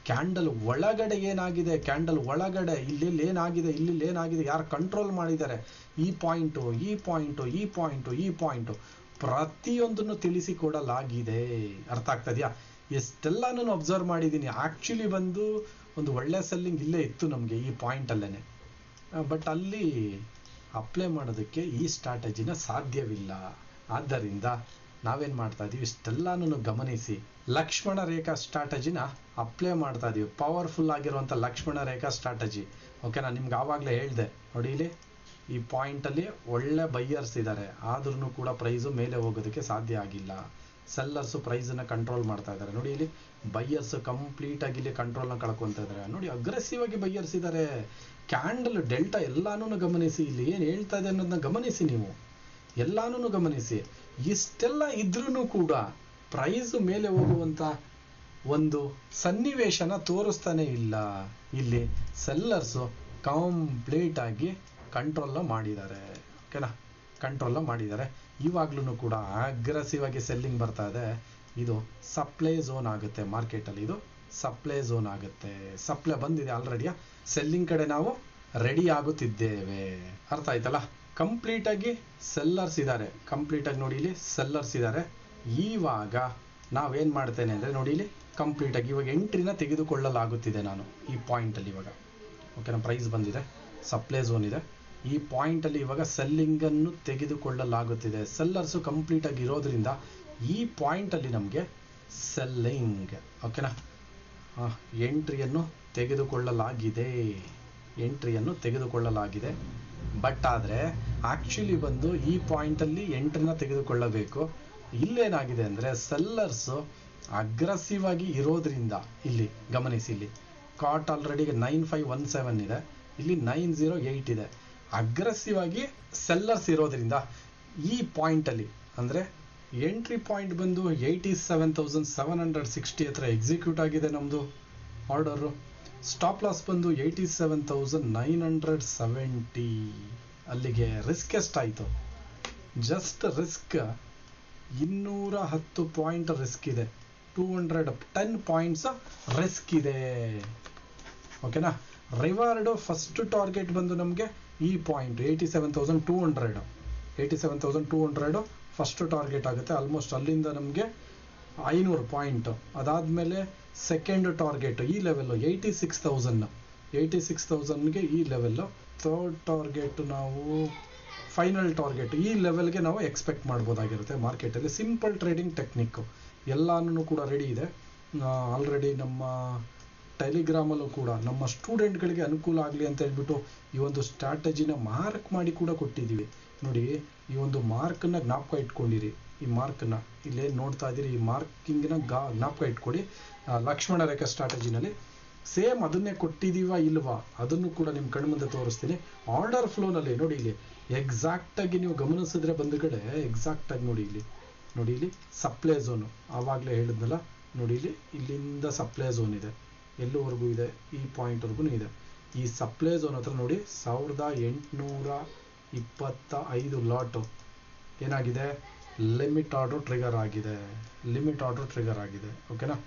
ಕ್ಯಾಂಡಲ್ ಒಳಗಡೆ ಏನಾಗಿದೆ, ಕ್ಯಾಂಡಲ್ ಒಳಗಡೆ ಇಲ್ಲಿ ಏನಾಗಿದೆ, ಇಲ್ಲಿ ಏನಾಗಿದೆ, ಯಾರು ಕಂಟ್ರೋಲ್ ಮಾಡಿದ್ದಾರೆ, ಈ ಪಾಯಿಂಟು, ಈ ಪಾಯಿಂಟು, ಈ ಪಾಯಿಂಟು, ಈ ಪಾಯಿಂಟು ಪ್ರತಿಯೊಂದನ್ನು ತಿಳಿಸಿಕೊಡಲಾಗಿದೆ. ಅರ್ಥ ಆಗ್ತದೆಯಾ? ಎಷ್ಟೆಲ್ಲಾನು ಅಬ್ಸರ್ವ್ ಮಾಡಿದ್ದೀನಿ. ಆ್ಯಕ್ಚುಲಿ ಬಂದು ಒಂದು ಒಳ್ಳೆ ಸೆಲ್ಲಿಂಗ್ ಇಲ್ಲೇ ಇತ್ತು ನಮಗೆ ಈ ಪಾಯಿಂಟಲ್ಲೇ. ಬಟ್ ಅಲ್ಲಿ ಅಪ್ಲೈ ಮಾಡೋದಕ್ಕೆ ಈ ಸ್ಟ್ರಾಟಜಿನ ಸಾಧ್ಯವಿಲ್ಲ. ಆದ್ದರಿಂದ ನಾವೇನು ಮಾಡ್ತಾ ಇದೀವಿ, ಇಷ್ಟೆಲ್ಲಾನು ಗಮನಿಸಿ ಲಕ್ಷ್ಮಣ ರೇಖಾ ಸ್ಟ್ರಾಟಜಿನ ಅಪ್ಲೈ ಮಾಡ್ತಾ ಇದೀವಿ. ಪವರ್ಫುಲ್ ಆಗಿರುವಂಥ ಲಕ್ಷ್ಮಣ ರೇಖಾ ಸ್ಟ್ರಾಟಜಿ. ಓಕೆ, ನಾನು ನಿಮ್ಗೆ ಆವಾಗಲೇ ಹೇಳಿದೆ ನೋಡಿ, ಇಲ್ಲಿ ಈ ಪಾಯಿಂಟಲ್ಲಿ ಒಳ್ಳೆ ಬೈಯರ್ಸ್ ಇದ್ದಾರೆ, ಆದ್ರೂ ಕೂಡ ಪ್ರೈಸು ಮೇಲೆ ಹೋಗೋದಕ್ಕೆ ಸಾಧ್ಯ ಆಗಿಲ್ಲ. ಸೆಲ್ಲರ್ಸು ಪ್ರೈಸನ್ನು ಕಂಟ್ರೋಲ್ ಮಾಡ್ತಾ ಇದ್ದಾರೆ. ನೋಡಿ ಇಲ್ಲಿ ಬೈಯರ್ಸ್ ಕಂಪ್ಲೀಟ್ ಆಗಿ ಇಲ್ಲಿ ಕಂಟ್ರೋಲ್ನ ಕಳ್ಕೊತಾ ಇದ್ದಾರೆ. ನೋಡಿ ಅಗ್ರೆಸಿವ್ ಆಗಿ ಬೈಯರ್ಸ್ ಇದ್ದಾರೆ. ಕ್ಯಾಂಡಲ್ ಡೆಲ್ಟಾ ಎಲ್ಲಾನು ಗಮನಿಸಿ, ಇಲ್ಲಿ ಏನು ಹೇಳ್ತಾ ಇದೆ ಅನ್ನೋದನ್ನ ಗಮನಿಸಿ. ನೀವು ಎಲ್ಲಾನು ಗಮನಿಸಿ. ಇಷ್ಟೆಲ್ಲ ಇದ್ರೂ ಕೂಡ ಪ್ರೈಸ್ ಮೇಲೆ ಹೋಗುವಂತ ಒಂದು ಸನ್ನಿವೇಶನ ತೋರಿಸ್ತಾನೆ ಇಲ್ಲ. ಇಲ್ಲಿ ಸೆಲ್ಲರ್ಸು ಕಂಪ್ಲೀಟ್ ಆಗಿ ಕಂಟ್ರೋಲ್ನ ಮಾಡಿದ್ದಾರೆ. ಓಕೆನಾ, ಕಂಟ್ರೋಲ್ನ ಮಾಡಿದ್ದಾರೆ. ಇವಾಗ್ಲೂ ಕೂಡ ಅಗ್ರೆಸಿವ್ ಆಗಿ ಸೆಲ್ಲಿಂಗ್ ಬರ್ತಾ ಇದೆ. ಇದು ಸಪ್ಲೈ ಝೋನ್ ಆಗುತ್ತೆ ಮಾರ್ಕೆಟಲ್ಲಿ, ಇದು ಸಪ್ಲೈ ಝೋನ್ ಆಗುತ್ತೆ. ಸಪ್ಲೈ ಬಂದಿದೆ ಆಲ್ರೆಡಿ, ಸೆಲ್ಲಿಂಗ್ ಕಡೆ ನಾವು ರೆಡಿ ಆಗುತ್ತಿದ್ದೇವೆ. ಅರ್ಥ ಆಯ್ತಲ್ಲ? ಕಂಪ್ಲೀಟ್ ಆಗಿ ಸೆಲ್ಲರ್ಸ್ ಇದ್ದಾರೆ. ಕಂಪ್ಲೀಟ್ ಆಗಿ ನೋಡಿ ಇಲ್ಲಿ ಸೆಲ್ಲರ್ಸ್ ಇದ್ದಾರೆ. ಇವಾಗ ನಾವೇನ್ ಮಾಡ್ತೇನೆ ಅಂದ್ರೆ ನೋಡಿ ಇಲ್ಲಿ ಕಂಪ್ಲೀಟ್ ಆಗಿ ಇವಾಗ ಎಂಟ್ರಿನ ತೆಗೆದುಕೊಳ್ಳಲಾಗುತ್ತಿದೆ ನಾನು ಈ ಪಾಯಿಂಟ್ ಅಲ್ಲಿ. ಇವಾಗ ಓಕೆನಾ, ಪ್ರೈಸ್ ಬಂದಿದೆ, ಸಪ್ಲೈ ಝೋನ್ ಇದೆ. ಈ ಪಾಯಿಂಟ್ ಅಲ್ಲಿ ಇವಾಗ ಸೆಲ್ಲಿಂಗ್ ಅನ್ನು ತೆಗೆದುಕೊಳ್ಳಲಾಗುತ್ತಿದೆ. ಸೆಲ್ಲರ್ಸ್ ಕಂಪ್ಲೀಟ್ ಆಗಿ ಇರೋದ್ರಿಂದ ಈ ಪಾಯಿಂಟ್ ಅಲ್ಲಿ ನಮಗೆ ಸೆಲ್ಲಿಂಗ್. ಓಕೆನಾ, ಎಂಟ್ರಿಯನ್ನು ತೆಗೆದುಕೊಳ್ಳಲಾಗಿದೆ, ಎಂಟ್ರಿಯನ್ನು ತೆಗೆದುಕೊಳ್ಳಲಾಗಿದೆ. ಬಟ್ ಆದರೆ ಆಕ್ಚುಲಿ ಬಂದು ಈ ಪಾಯಿಂಟ್ ಅಲ್ಲಿ ಎಂಟ್ರಿನ ತೆಗೆದುಕೊಳ್ಳಬೇಕು. ಇಲ್ಲೇನಾಗಿದೆ ಅಂದ್ರೆ ಸೆಲ್ಲರ್ಸ್ ಅಗ್ರೆಸಿವ್ ಆಗಿ ಇರೋದ್ರಿಂದ ಇಲ್ಲಿ ಗಮನಿಸಿ, ಇಲ್ಲಿ ಕಾಟ್ ಆಲ್ರೆಡಿ 9517 ಇದೆ, ಇಲ್ಲಿ 908 ಇದೆ. ಅಗ್ರೆಸಿವ್ ಆಗಿ ಸೆಲ್ಲರ್ಸ್ ಇರೋದ್ರಿಂದ ಈ ಪಾಯಿಂಟ್ ಅಲ್ಲಿ ಅಂದ್ರೆ ಎಂಟ್ರಿ ಪಾಯಿಂಟ್ ಬಂದು 87,760 ಹತ್ರ ಎಕ್ಸಿಕ್ಯೂಟ್ ಆಗಿದೆ ನಮ್ದು ಆರ್ಡರು. ಸ್ಟಾಪ್ ಲಾಸ್ ಬಂದು 87,970. ಅಲ್ಲಿಗೆ ರಿಸ್ಕ್ ಎಷ್ಟಾಯಿತು? ಜಸ್ಟ್ ರಿಸ್ಕ್ 210 ಪಾಯಿಂಟ್ ರಿಸ್ಕ್ ಇದೆ. 210 ಪಾಯಿಂಟ್ಸ್ ರಿಸ್ಕ್ ಇದೆ. ಓಕೆನಾ, ರಿವಾರ್ಡ್ ಫಸ್ಟ್ ಟಾರ್ಗೆಟ್ ಬಂದು ನಮಗೆ ಈ ಪಾಯಿಂಟ್ 87,200 ಫಸ್ಟ್ ಟಾರ್ಗೆಟ್ ಆಗುತ್ತೆ. ಆಲ್ಮೋಸ್ಟ್ ಅಲ್ಲಿಂದ ನಮಗೆ 500 ಪಾಯಿಂಟ್. ಅದಾದ್ಮೇಲೆ ಸೆಕೆಂಡ್ ಟಾರ್ಗೆಟ್ ಈ ಲೆವೆಲ್ 86,000ಗೆ ಈ ಲೆವೆಲ್. ಥರ್ಡ್ ಟಾರ್ಗೆಟ್ ನಾವು ಫೈನಲ್ ಟಾರ್ಗೆಟ್ ಈ ಲೆವೆಲ್ಗೆ ನಾವು ಎಕ್ಸ್ಪೆಕ್ಟ್ ಮಾಡ್ಬೋದಾಗಿರುತ್ತೆ ಮಾರ್ಕೆಟಲ್ಲಿ. ಸಿಂಪಲ್ ಟ್ರೇಡಿಂಗ್ ಟೆಕ್ನಿಕ್ ಎಲ್ಲಾನು ಕೂಡ ರೆಡಿ ಇದೆ ಆಲ್ರೆಡಿ. ನಮ್ಮ ಟೆಲಿಗ್ರಾಮಲ್ಲೂ ಕೂಡ ನಮ್ಮ ಸ್ಟೂಡೆಂಟ್ಗಳಿಗೆ ಅನುಕೂಲ ಆಗಲಿ ಅಂತ ಹೇಳ್ಬಿಟ್ಟು ಈ ಒಂದು ಸ್ಟ್ರಾಟಜಿನ ಮಾರ್ಕ್ ಮಾಡಿ ಕೂಡ ಕೊಟ್ಟಿದ್ದೀವಿ. ನೋಡಿ, ಈ ಒಂದು ಮಾರ್ಕನ್ನ ಜ್ಞಾಪಕ ಇಟ್ಕೊಂಡಿರಿ. ಈ ಮಾರ್ಕ್ನ ಇಲ್ಲೇನು ನೋಡ್ತಾ ಇದ್ದೀರಿ, ಈ ಮಾರ್ಕಿಂಗ್ನ ಜ್ಞಾಪಕ ಇಟ್ಕೊಡಿ. ಲಕ್ಷ್ಮಣ ರೇಖಾ ಸ್ಟ್ರಾಟಜಿನಲ್ಲಿ ಸೇಮ್ ಅದನ್ನೇ ಕೊಟ್ಟಿದ್ದೀವಾ ಇಲ್ವಾ ಅದನ್ನು ಕೂಡ ನಿಮ್ಮ ಕಣ್ಮುಂದೆ ತೋರಿಸ್ತೀನಿ. ಆರ್ಡರ್ ಫ್ಲೋನಲ್ಲಿ ನೋಡಿ, ಇಲ್ಲಿ ಎಕ್ಸಾಕ್ಟ್ ಆಗಿ ನೀವು ಗಮನಿಸಿದ್ರೆ ಬಂಧುಗಳೇ, ಎಕ್ಸಾಕ್ಟ್ ಆಗಿ ನೋಡಿ ಇಲ್ಲಿ, ನೋಡಿ ಇಲ್ಲಿ ಸಪ್ಲೈ ಝೋನು ಆವಾಗಲೇ ಹೇಳಿದ್ನಲ್ಲ. ನೋಡಿ ಇಲ್ಲಿ ಇಲ್ಲಿಂದ ಸಪ್ಲೈ ಝೋನ್ ಇದೆ, ಎಲ್ಲವರೆಗೂ ಇದೆ, ಈ ಪಾಯಿಂಟ್ವರೆಗೂ ಇದೆ. ಈ ಸಪ್ಲೈ ಝೋನ್ ಹತ್ರ ನೋಡಿ 1825 ಲಾಟು ಏನಾಗಿದೆ, ಲಿಮಿಟ್ ಆರ್ಡರ್ ಟ್ರಿಗರ್ ಆಗಿದೆ, ಲಿಮಿಟ್ ಆರ್ಡರ್ ಟ್ರಿಗರ್ ಆಗಿದೆ. ಓಕೆನಾ,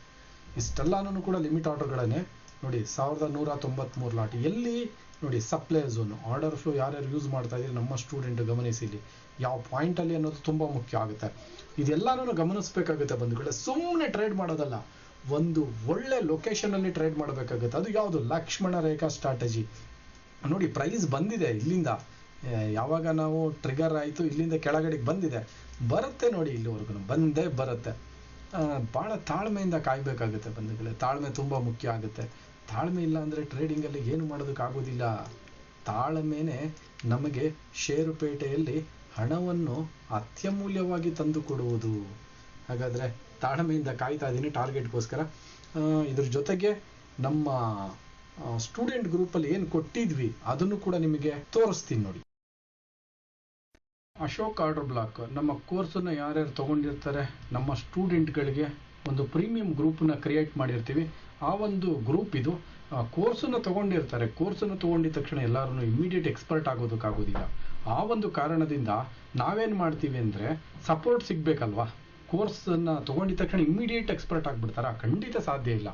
ಇಷ್ಟೆಲ್ಲಾನು ಕೂಡ ಲಿಮಿಟ್ ಆರ್ಡರ್ಗಳನ್ನೇ ನೋಡಿ. 1193 ಲಾಟ್ ಎಲ್ಲಿ ನೋಡಿ, ಸಪ್ಲೈ ಝೋನ್ ಆರ್ಡರ್ ಫ್ಲೋ ಯಾರ್ಯಾರು ಯೂಸ್ ಮಾಡ್ತಾ ಇದ್ದೀರಿ ನಮ್ಮ ಸ್ಟೂಡೆಂಟ್ ಗಮನಿಸಿ, ಇಲ್ಲಿ ಯಾವ ಪಾಯಿಂಟಲ್ಲಿ ಅನ್ನೋದು ತುಂಬ ಮುಖ್ಯ ಆಗುತ್ತೆ. ಇದೆಲ್ಲಾನು ಗಮನಿಸಬೇಕಾಗುತ್ತೆ ಬಂಧುಗಳೇ. ಸುಮ್ಮನೆ ಟ್ರೇಡ್ ಮಾಡೋದಲ್ಲ, ಒಂದು ಒಳ್ಳೆ ಲೊಕೇಶನಲ್ಲಿ ಟ್ರೇಡ್ ಮಾಡಬೇಕಾಗುತ್ತೆ. ಅದು ಯಾವುದು, ಲಕ್ಷ್ಮಣ ರೇಖಾ ಸ್ಟ್ರಾಟಜಿ ನೋಡಿ. ಪ್ರೈಸ್ ಬಂದಿದೆ ಇಲ್ಲಿಂದ, ಯಾವಾಗ ನಾವು ಟ್ರಿಗರ್ ಆಯಿತು ಇಲ್ಲಿಂದ ಕೆಳಗಡೆಗೆ ಬಂದಿದೆ, ಬರುತ್ತೆ ನೋಡಿ, ಇಲ್ಲಿವರೆಗೂ ಬಂದೇ ಬರುತ್ತೆ. ಭಾಳ ತಾಳ್ಮೆಯಿಂದ ಕಾಯಬೇಕಾಗುತ್ತೆ ಬಂಧುಗಳೇ. ತಾಳ್ಮೆ ತುಂಬ ಮುಖ್ಯ ಆಗುತ್ತೆ. ತಾಳ್ಮೆ ಇಲ್ಲ ಅಂದರೆ ಟ್ರೇಡಿಂಗಲ್ಲಿ ಏನು ಮಾಡೋದಕ್ಕಾಗೋದಿಲ್ಲ. ತಾಳ್ಮೆನೇ ನಮಗೆ ಷೇರುಪೇಟೆಯಲ್ಲಿ ಹಣವನ್ನು ಅತ್ಯಮೂಲ್ಯವಾಗಿ ತಂದು ಕೊಡುವುದು. ಹಾಗಾದರೆ ತಾಳ್ಮೆಯಿಂದ ಕಾಯ್ತಾ ಇದ್ದೀನಿ ಟಾರ್ಗೆಟ್ಗೋಸ್ಕರ. ಇದ್ರ ಜೊತೆಗೆ ನಮ್ಮ ಸ್ಟೂಡೆಂಟ್ ಗ್ರೂಪಲ್ಲಿ ಏನು ಕೊಟ್ಟಿದ್ವಿ ಅದನ್ನು ಕೂಡ ನಿಮಗೆ ತೋರಿಸ್ತೀನಿ ನೋಡಿ. ಅಶೋಕ್ ಆರ್ಡರ್ ಬ್ಲಾಕ್ ನಮ್ಮ ಕೋರ್ಸನ್ನು ಯಾರ್ಯಾರು ತೊಗೊಂಡಿರ್ತಾರೆ ನಮ್ಮ ಸ್ಟೂಡೆಂಟ್ಗಳಿಗೆ ಒಂದು ಪ್ರೀಮಿಯಂ ಗ್ರೂಪನ್ನ ಕ್ರಿಯೇಟ್ ಮಾಡಿರ್ತೀವಿ. ಆ ಒಂದು ಗ್ರೂಪ್ ಇದು. ಕೋರ್ಸನ್ನು ತೊಗೊಂಡಿರ್ತಾರೆ, ಕೋರ್ಸನ್ನು ತೊಗೊಂಡಿದ ತಕ್ಷಣ ಎಲ್ಲರೂ ಇಮಿಡಿಯೇಟ್ ಎಕ್ಸ್ಪರ್ಟ್ ಆಗೋದಕ್ಕಾಗೋದಿಲ್ಲ. ಆ ಒಂದು ಕಾರಣದಿಂದ ನಾವೇನು ಮಾಡ್ತೀವಿ ಅಂದರೆ, ಸಪೋರ್ಟ್ ಸಿಗಬೇಕಲ್ವಾ. ಕೋರ್ಸನ್ನು ತೊಗೊಂಡಿದ ತಕ್ಷಣ ಇಮಿಡಿಯೇಟ್ ಎಕ್ಸ್ಪರ್ಟ್ ಆಗಿಬಿಡ್ತಾರಾ? ಖಂಡಿತ ಸಾಧ್ಯ ಇಲ್ಲ.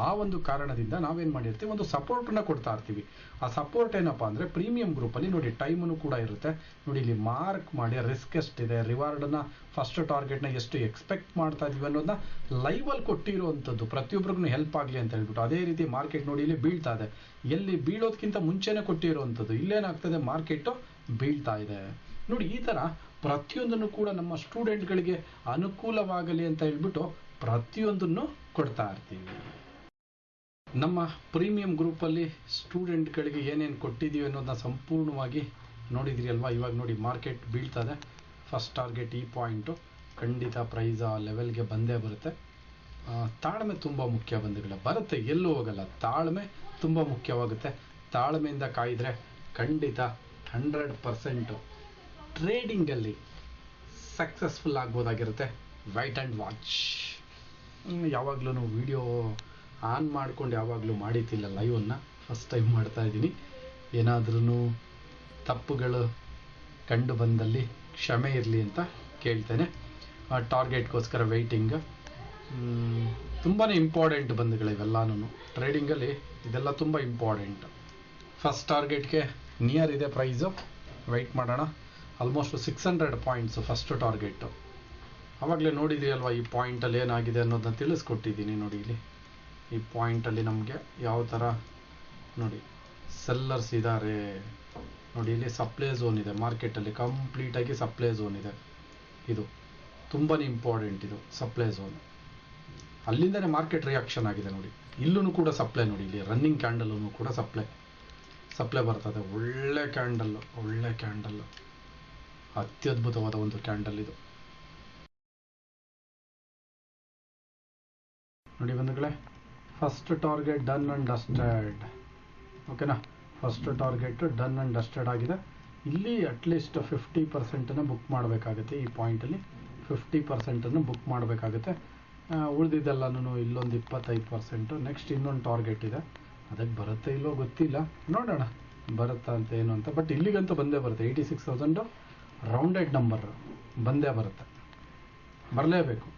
ಆ ಒಂದು ಕಾರಣದಿಂದ ನಾವೇನು ಮಾಡಿರ್ತೀವಿ, ಒಂದು ಸಪೋರ್ಟನ್ನು ಕೊಡ್ತಾ ಇರ್ತೀವಿ. ಆ ಸಪೋರ್ಟ್ ಏನಪ್ಪ ಅಂದರೆ, ಪ್ರೀಮಿಯಂ ಗ್ರೂಪಲ್ಲಿ ನೋಡಿ ಟೈಮನ್ನು ಕೂಡ ಇರುತ್ತೆ ನೋಡಿ. ಇಲ್ಲಿ ಮಾರ್ಕ್ ಮಾಡಿ ರಿಸ್ಕ್ ಎಷ್ಟಿದೆ, ರಿವಾರ್ಡನ್ನು ಫಸ್ಟ್ ಟಾರ್ಗೆಟ್ನ ಎಷ್ಟು ಎಕ್ಸ್ಪೆಕ್ಟ್ ಮಾಡ್ತಾ ಇದೀವಿ ಅನ್ನೋದನ್ನ ಲೈವಲ್ಲಿ ಕೊಟ್ಟಿರುವಂಥದ್ದು, ಪ್ರತಿಯೊಬ್ಬರಿಗೂ ಹೆಲ್ಪ್ ಆಗಲಿ ಅಂತ ಹೇಳ್ಬಿಟ್ಟು. ಅದೇ ರೀತಿ ಮಾರ್ಕೆಟ್ ನೋಡಿ ಇಲ್ಲಿ ಬೀಳ್ತಾ ಇದೆ, ಎಲ್ಲಿ ಬೀಳೋದಕ್ಕಿಂತ ಮುಂಚೆನೇ ಕೊಟ್ಟಿರುವಂಥದ್ದು. ಇಲ್ಲೇನಾಗ್ತದೆ, ಮಾರ್ಕೆಟು ಬೀಳ್ತಾ ಇದೆ ನೋಡಿ. ಈ ಥರ ಪ್ರತಿಯೊಂದನ್ನು ಕೂಡ ನಮ್ಮ ಸ್ಟೂಡೆಂಟ್ಗಳಿಗೆ ಅನುಕೂಲವಾಗಲಿ ಅಂತ ಹೇಳ್ಬಿಟ್ಟು ಪ್ರತಿಯೊಂದನ್ನು ಕೊಡ್ತಾ ಇರ್ತೀವಿ. ನಮ್ಮ ಪ್ರೀಮಿಯಂ ಗ್ರೂಪಲ್ಲಿ ಸ್ಟೂಡೆಂಟ್ಗಳಿಗೆ ಏನೇನು ಕೊಟ್ಟಿದ್ದೀವಿ ಅನ್ನೋದನ್ನ ಸಂಪೂರ್ಣವಾಗಿ ನೋಡಿದ್ರಿ ಅಲ್ವಾ. ಇವಾಗ ನೋಡಿ ಮಾರ್ಕೆಟ್ ಬೀಳ್ತದೆ, ಫಸ್ಟ್ ಟಾರ್ಗೆಟ್ ಈ ಪಾಯಿಂಟು, ಖಂಡಿತ ಪ್ರೈಸ್ ಆ ಲೆವೆಲ್ಗೆ ಬಂದೇ ಬರುತ್ತೆ. ತಾಳ್ಮೆ ತುಂಬ ಮುಖ್ಯ ಬಂಧುಗಳೇ, ಬರುತ್ತೆ, ಎಲ್ಲೂ ಹೋಗಲ್ಲ. ತಾಳ್ಮೆ ತುಂಬ ಮುಖ್ಯವಾಗುತ್ತೆ. ತಾಳ್ಮೆಯಿಂದ ಕಾಯಿದ್ರೆ ಖಂಡಿತ 100% ಟ್ರೇಡಿಂಗಲ್ಲಿ ಸಕ್ಸಸ್ಫುಲ್ ಆಗ್ಬೋದಾಗಿರುತ್ತೆ. Wait and watch. ಯಾವಾಗಲೂ ವಿಡಿಯೋ ಆನ್ ಮಾಡ್ಕೊಂಡು ಯಾವಾಗಲೂ ಮಾಡಿದ್ದಿಲ್ಲ ಲೈವನ್ನು, ಫಸ್ಟ್ ಟೈಮ್ ಮಾಡ್ತಾ ಇದ್ದೀನಿ. ಏನಾದ್ರೂ ತಪ್ಪುಗಳು ಕಂಡು ಬಂದಲ್ಲಿ ಕ್ಷಮೆ ಇರಲಿ ಅಂತ ಕೇಳ್ತೇನೆ. ಟಾರ್ಗೆಟ್ಗೋಸ್ಕರ ವೆಯ್ಟಿಂಗ್ ತುಂಬಾ ಇಂಪಾರ್ಟೆಂಟ್ ಬಂಧುಗಳು. ಇವೆಲ್ಲನೂ ಟ್ರೇಡಿಂಗಲ್ಲಿ ಇದೆಲ್ಲ ತುಂಬ ಇಂಪಾರ್ಟೆಂಟ್. ಫಸ್ಟ್ ಟಾರ್ಗೆಟ್ಗೆ ನಿಯರ್ ಇದೆ ಪ್ರೈಸು, ವೆಯ್ಟ್ ಮಾಡೋಣ. Almost 600 points first target. ಆವಾಗಲೇ ನೋಡಿದ್ರಿ ಅಲ್ವಾ, ಈ ಪಾಯಿಂಟಲ್ಲಿ ಏನಾಗಿದೆ ಅನ್ನೋದನ್ನ ತಿಳಿಸ್ಕೊಟ್ಟಿದ್ದೀನಿ ನೋಡಿ. ಇಲ್ಲಿ ಈ ಪಾಯಿಂಟಲ್ಲಿ ನಮಗೆ ಯಾವ ಥರ ನೋಡಿ ಸೆಲ್ಲರ್ಸ್ ಇದ್ದಾರೆ ನೋಡಿ. ಇಲ್ಲಿ ಸಪ್ಲೈ ಝೋನ್ ಇದೆ, ಮಾರ್ಕೆಟಲ್ಲಿ ಕಂಪ್ಲೀಟಾಗಿ ಸಪ್ಲೈ ಝೋನ್ ಇದೆ. ಇದು ತುಂಬಾ ಇಂಪಾರ್ಟೆಂಟ್, ಇದು ಸಪ್ಲೈ ಝೋನ್. ಅಲ್ಲಿಂದನೇ ಮಾರ್ಕೆಟ್ ರಿಯಾಕ್ಷನ್ ಆಗಿದೆ ನೋಡಿ. ಇಲ್ಲೂ ಕೂಡ ಸಪ್ಲೈ ನೋಡಿ, ಇಲ್ಲಿ ರನ್ನಿಂಗ್ ಕ್ಯಾಂಡಲ್ಲೂ ಕೂಡ ಸಪ್ಲೈ ಬರ್ತದೆ. ಒಳ್ಳೆ ಕ್ಯಾಂಡಲ್ಲು, ಅತ್ಯದ್ಭುತವಾದ ಒಂದು ಕ್ಯಾಂಡಲ್ ಇದು ನೋಡಿ ಬಂಧುಗಳೇ. First target done and dusted. ಓಕೆನಾ, first target done and dusted ಆಗಿದೆ. ಇಲ್ಲಿ ಅಟ್ಲೀಸ್ಟ್ 50% ಬುಕ್ ಮಾಡಬೇಕಾಗುತ್ತೆ. ಈ ಪಾಯಿಂಟಲ್ಲಿ 50% ಬುಕ್ ಮಾಡಬೇಕಾಗುತ್ತೆ. ಉಳಿದಿದ್ದೆಲ್ಲನೂ ಇಲ್ಲೊಂದು 25%. ನೆಕ್ಸ್ಟ್ ಇನ್ನೊಂದು ಟಾರ್ಗೆಟ್ ಇದೆ, ಅದಕ್ಕೆ ಬರುತ್ತೆ ಇಲ್ಲೋ ಗೊತ್ತಿಲ್ಲ, ನೋಡೋಣ ಬರುತ್ತಾ ಅಂತ ಏನು ಅಂತ. ಬಟ್ ಇಲ್ಲಿಗಂತೂ ಬಂದೇ ಬರುತ್ತೆ. 86,000 ರೌಂಡೆಡ್ ನಂಬರ್ ಬಂದೇ ಬರುತ್ತೆ, ಬರಲೇಬೇಕು.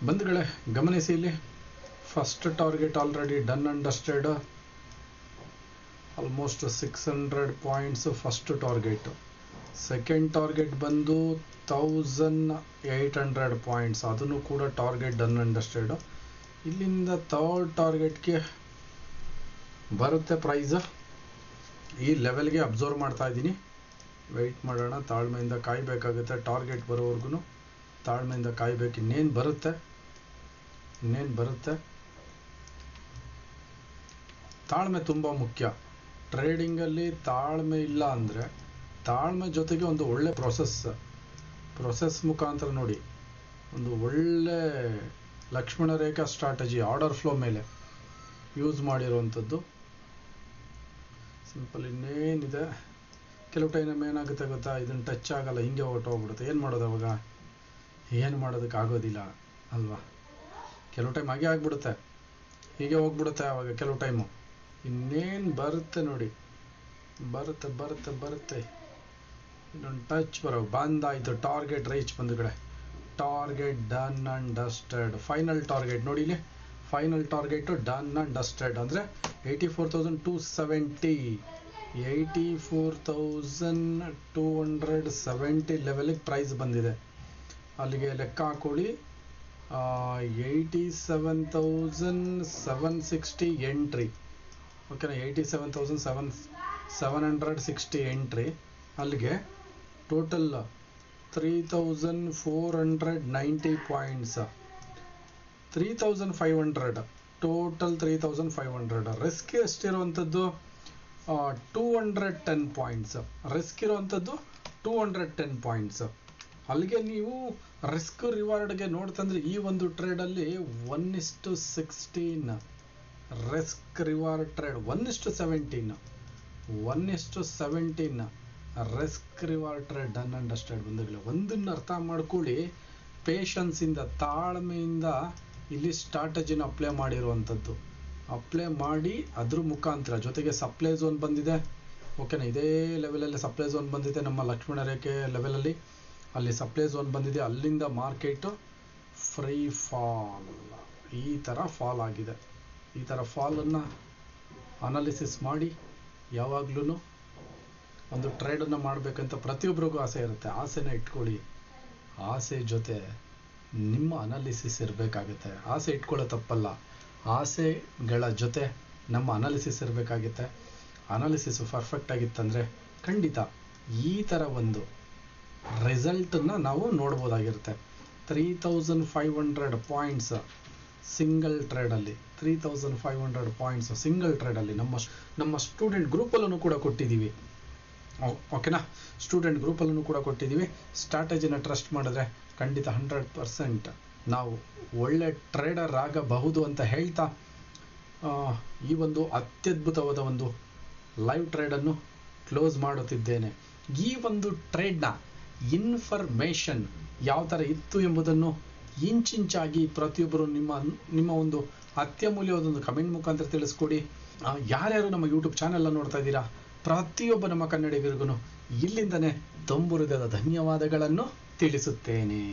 ಬಂಧುಗಳೇ ಗಮನಿಸಿ, ಇಲ್ಲಿ first target already done and dusted, almost 600 points first target. Second target ಬಂದು 1800 ಪಾಯಿಂಟ್ಸ್, ಅದನ್ನು ಕೂಡ ಟಾರ್ಗೆಟ್ ಡನ್ ಅಂಡ್ ಡಸ್ಟೆಡ್. ಇಲ್ಲಿಂದ ಥರ್ಡ್ ಟಾರ್ಗೆಟ್ಗೆ ಬರುತ್ತೆ ಪ್ರೈಸ್. ಈ ಲೆವೆಲ್ಗೆ ಅಬ್ಸರ್ವ್ ಮಾಡ್ತಾ ಇದ್ದೀನಿ, ವೆಯ್ಟ್ ಮಾಡೋಣ, ತಾಳ್ಮೆಯಿಂದ ಕಾಯಬೇಕಾಗುತ್ತೆ. ಟಾರ್ಗೆಟ್ ಬರೋವರೆಗೂ ತಾಳ್ಮೆಯಿಂದ ಕಾಯಬೇಕು. ಇನ್ನೇನು ಬರುತ್ತೆ. ತಾಳ್ಮೆ ತುಂಬ ಮುಖ್ಯ ಟ್ರೇಡಿಂಗಲ್ಲಿ. ತಾಳ್ಮೆ ಇಲ್ಲ ಅಂದರೆ, ತಾಳ್ಮೆ ಜೊತೆಗೆ ಒಂದು ಒಳ್ಳೆ ಪ್ರೊಸೆಸ್ ಮುಖಾಂತರ ನೋಡಿ, ಒಂದು ಒಳ್ಳೆ ಲಕ್ಷ್ಮಣ ರೇಖಾ ಸ್ಟ್ರಾಟಜಿ ಆರ್ಡರ್ ಫ್ಲೋ ಮೇಲೆ ಯೂಸ್ ಮಾಡಿರುವಂಥದ್ದು. ಸಿಂಪಲ್. ಇನ್ನೇನಿದೆ, ಕೆಲವು ಟೈಮ್ ಏನಾಗುತ್ತೆ ಗೊತ್ತಾ, ಇದನ್ನು ಟಚ್ ಆಗಲ್ಲ, ಹಿಂಗೆ ಹೊರಟೋಗ್ಬಿಡುತ್ತೆ. ಏನು ಮಾಡೋದು ಅವಾಗ? ಏನು ಮಾಡೋದಕ್ಕೆ ಆಗೋದಿಲ್ಲ ಅಲ್ವಾ? ಕೆಲವು ಟೈಮ್ ಹಾಗೆ ಆಗಿಬಿಡುತ್ತೆ, ಹೀಗೆ ಹೋಗ್ಬಿಡುತ್ತೆ ಆವಾಗ ಕೆಲವು ಟೈಮು. ಇನ್ನೇನು ಬರುತ್ತೆ ನೋಡಿ, ಬರುತ್ತೆ. ಇನ್ನೊಂದು ಟಚ್ ಬಂದಾಯಿತು. ಟಾರ್ಗೆಟ್ ರೀಚ್ ಬಂಧುಗಳೇ, target done and dusted. Final target ನೋಡಿ, ಇಲ್ಲಿ final target done and dusted ಅಂದರೆ 84,270, 84,270 ಲೆವೆಲಿಗೆ ಪ್ರೈಸ್ ಬಂದಿದೆ. ಅಲ್ಲಿಗೆ ಲೆಕ್ಕ ಹಾಕೊಳ್ಳಿ, 87,760 ಎಂಟ್ರಿ. ಓಕೆನಾ? 87,760 ಎಂಟ್ರಿ. ಅಲ್ಲಿಗೆ ಟೋಟಲ್ 3,490 ಪಾಯಿಂಟ್ಸ್, 3,500 ಟೋಟಲ್, 3,500. ರಿಸ್ಕ್ ಎಷ್ಟಿರುವಂಥದ್ದು? 210 ಪಾಯಿಂಟ್ಸ್. ರಿಸ್ಕ್ ಇರುವಂಥದ್ದು 210 ಪಾಯಿಂಟ್ಸ್. ಅಲ್ಲಿಗೆ ನೀವು ರಿಸ್ಕ್ ರಿವಾರ್ಡ್ಗೆ ನೋಡ್ತಂದ್ರೆ ಈ ಒಂದು ಟ್ರೇಡಲ್ಲಿ 1:16 risk reward trade, 1:17 risk reward trade done and dusted. ಬಂಧುಗಳೇ, ಒಂದನ್ನು ಅರ್ಥ ಮಾಡ್ಕೊಳ್ಳಿ, ಪೇಷನ್ಸಿಂದ, ತಾಳ್ಮೆಯಿಂದ ಇಲ್ಲಿ ಸ್ಟ್ರಾಟಜಿನ ಅಪ್ಲೈ ಮಾಡಿರುವಂಥದ್ದು. ಅಪ್ಲೈ ಮಾಡಿ ಅದ್ರ ಮುಖಾಂತರ ಜೊತೆಗೆ ಸಪ್ಲೈ ಝೋನ್ ಬಂದಿದೆ. ಓಕೆನಾ? ಇದೇ ಲೆವೆಲಲ್ಲಿ ಸಪ್ಲೈ ಝೋನ್ ಬಂದಿದೆ ನಮ್ಮ ಲಕ್ಷ್ಮಣ ರೇಖೆ ಲೆವೆಲಲ್ಲಿ. ಅಲ್ಲಿ ಸಪ್ಲೈ ಝೋನ್ ಬಂದಿದೆ, ಅಲ್ಲಿಂದ ಮಾರ್ಕೆಟು ಫ್ರೀ ಫಾಲ್, ಈ ಥರ ಫಾಲ್ ಆಗಿದೆ. ಈ ಥರ ಫಾಲನ್ನು ಅನಾಲಿಸಿಸ್ ಮಾಡಿ ಯಾವಾಗಲೂ ಒಂದು ಟ್ರೇಡನ್ನು ಮಾಡಬೇಕಂತ ಪ್ರತಿಯೊಬ್ಬರಿಗೂ ಆಸೆ ಇರುತ್ತೆ. ಆಸೆನ ಇಟ್ಕೊಳ್ಳಿ, ಆಸೆ ಜೊತೆ ನಿಮ್ಮ ಅನಾಲಿಸಿಸ್ ಇರಬೇಕಾಗುತ್ತೆ. ಆಸೆ ಇಟ್ಕೊಳ್ಳೋ ತಪ್ಪಲ್ಲ, ಆಸೆಗಳ ಜೊತೆ ನಮ್ಮ ಅನಾಲಿಸಿಸ್ ಇರಬೇಕಾಗುತ್ತೆ. ಅನಾಲಿಸಿಸ್ ಪರ್ಫೆಕ್ಟ್ ಆಗಿತ್ತಂದರೆ ಖಂಡಿತ ಈ ಥರ ಒಂದು ರಿಸಲ್ಟನ್ನು ನಾವು ನೋಡ್ಬೋದಾಗಿರುತ್ತೆ. 3,500 ಪಾಯಿಂಟ್ಸ್ ಸಿಂಗಲ್ ಟ್ರೇಡಲ್ಲಿ, 3,500 ಪಾಯಿಂಟ್ಸ್ ಸಿಂಗಲ್ ಟ್ರೇಡಲ್ಲಿ ನಮ್ಮ ಸ್ಟೂಡೆಂಟ್ ಗ್ರೂಪಲ್ಲೂ ಕೂಡ ಕೊಟ್ಟಿದ್ದೀವಿ. ಓಕೆನಾ? ಸ್ಟೂಡೆಂಟ್ ಗ್ರೂಪಲ್ಲೂ ಕೂಡ ಕೊಟ್ಟಿದ್ದೀವಿ. ಸ್ಟ್ರಾಟಜಿನ ಟ್ರಸ್ಟ್ ಮಾಡಿದ್ರೆ ಖಂಡಿತ 100% ನಾವು ಒಳ್ಳೆ ಟ್ರೇಡರ್ ಆಗಬಹುದು ಅಂತ ಹೇಳ್ತಾ ಈ ಒಂದು ಅತ್ಯದ್ಭುತವಾದ ಒಂದು ಲೈವ್ ಟ್ರೇಡನ್ನು ಕ್ಲೋಸ್ ಮಾಡುತ್ತಿದ್ದೇನೆ. ಈ ಒಂದು ಟ್ರೇಡ್ನ ಇನ್ಫಾರ್ಮೇಷನ್ ಯಾವ ಥರ ಇತ್ತು ಎಂಬುದನ್ನು ಇಂಚಿಂಚಾಗಿ ಪ್ರತಿಯೊಬ್ಬರು ನಿಮ್ಮ ಒಂದು ಅತ್ಯಮೂಲ್ಯವಾದೊಂದು ಕಮೆಂಟ್ ಮುಖಾಂತರ ತಿಳಿಸ್ಕೊಡಿ. ಯಾರ್ಯಾರು ನಮ್ಮ ಯೂಟ್ಯೂಬ್ ಚಾನೆಲ್ ನೋಡ್ತಾ ಇದ್ದೀರಾ, ಪ್ರತಿಯೊಬ್ಬ ನಮ್ಮ ಕನ್ನಡಿಗರಿಗೂ ಇಲ್ಲಿಂದನೇ ತುಂಬು ಹೃದಯದ ಧನ್ಯವಾದಗಳನ್ನು ತಿಳಿಸುತ್ತೇನೆ.